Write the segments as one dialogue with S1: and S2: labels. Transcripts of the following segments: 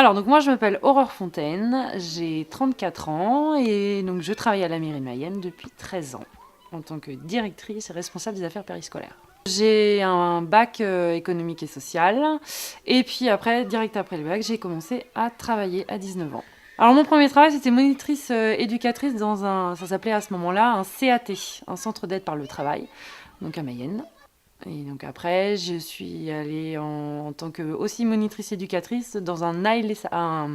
S1: Alors, donc moi je m'appelle Aurore Fontaine, j'ai 34 ans et donc je travaille à la mairie de Mayenne depuis 13 ans en tant que directrice et responsable des affaires périscolaires. J'ai un bac économique et social et puis après, direct après le bac, j'ai commencé à travailler à 19 ans. Alors mon premier travail c'était monitrice éducatrice dans ça s'appelait à ce moment-là un CAT, un centre d'aide par le travail, donc à Mayenne. Et donc après, je suis allée en tant que aussi monitrice éducatrice dans alors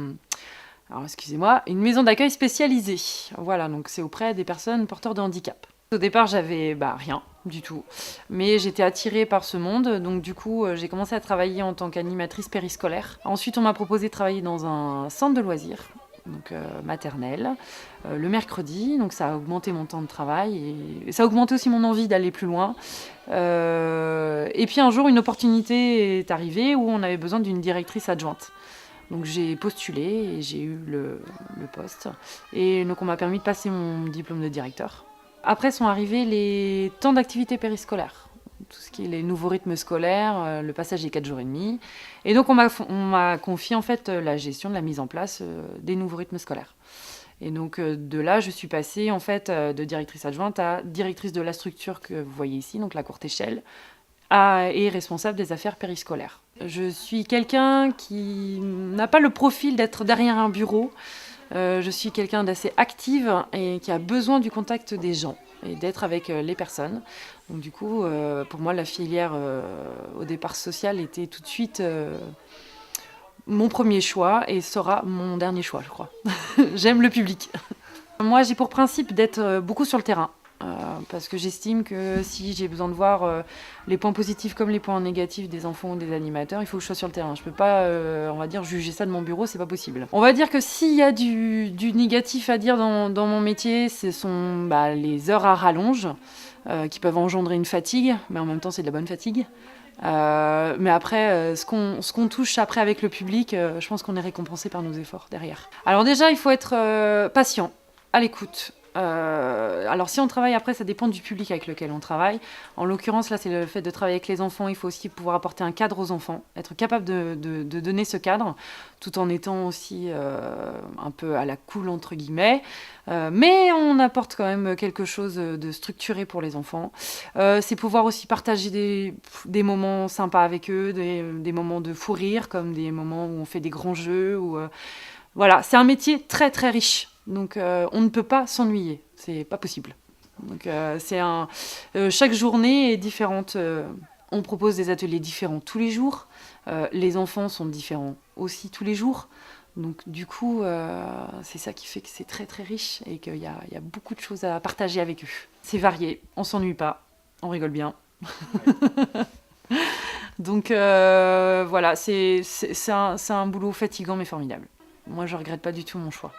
S1: excusez-moi, une maison d'accueil spécialisée. Voilà, donc c'est auprès des personnes porteurs de handicap. Au départ, j'avais rien du tout, mais j'étais attirée par ce monde, donc du coup, j'ai commencé à travailler en tant qu'animatrice périscolaire. Ensuite, on m'a proposé de travailler dans un centre de loisirs, donc maternelle, le mercredi, donc ça a augmenté mon temps de travail et ça a augmenté aussi mon envie d'aller plus loin. Et puis un jour, une opportunité est arrivée où on avait besoin d'une directrice adjointe. Donc j'ai postulé et j'ai eu le poste. Et donc on m'a permis de passer mon diplôme de directeur. Après sont arrivés les temps d'activité périscolaire. Tout ce qui est les nouveaux rythmes scolaires, le passage des 4 jours et demi. Et donc on m'a confié en fait la gestion de la mise en place des nouveaux rythmes scolaires. Et donc de là, je suis passée en fait de directrice adjointe à directrice de la structure que vous voyez ici, donc la courte échelle, et responsable des affaires périscolaires. Je suis quelqu'un qui n'a pas le profil d'être derrière un bureau. Je suis quelqu'un d'assez active et qui a besoin du contact des gens et d'être avec les personnes. Donc du coup, pour moi, la filière au départ sociale était tout de suite mon premier choix et sera mon dernier choix, je crois. J'aime le public. Moi, j'ai pour principe d'être beaucoup sur le terrain. Parce que j'estime que si j'ai besoin de voir les points positifs comme les points négatifs des enfants ou des animateurs, il faut que je sois sur le terrain. Je peux pas, on va dire, juger ça de mon bureau, c'est pas possible. On va dire que s'il y a du négatif à dire dans mon métier, ce sont les heures à rallonge qui peuvent engendrer une fatigue, mais en même temps c'est de la bonne fatigue. Mais après, ce qu'on touche après avec le public, je pense qu'on est récompensé par nos efforts derrière. Alors déjà, il faut être patient, à l'écoute. Alors si on travaille après, ça dépend du public avec lequel on travaille. En l'occurrence, là, c'est le fait de travailler avec les enfants. Il faut aussi pouvoir apporter un cadre aux enfants, être capable de donner ce cadre, tout en étant aussi un peu à la cool, entre guillemets. Mais on apporte quand même quelque chose de structuré pour les enfants. C'est pouvoir aussi partager des moments sympas avec eux, des moments de fou rire, comme des moments où on fait des grands jeux. Voilà, c'est un métier très très riche. Donc on ne peut pas s'ennuyer, c'est pas possible. Donc chaque journée est différente. On propose des ateliers différents tous les jours. Les enfants sont différents aussi tous les jours. Donc du coup, c'est ça qui fait que c'est très très riche et qu'il y a beaucoup de choses à partager avec eux. C'est varié, on s'ennuie pas, on rigole bien. Donc voilà, c'est un boulot fatigant mais formidable. Moi, je regrette pas du tout mon choix.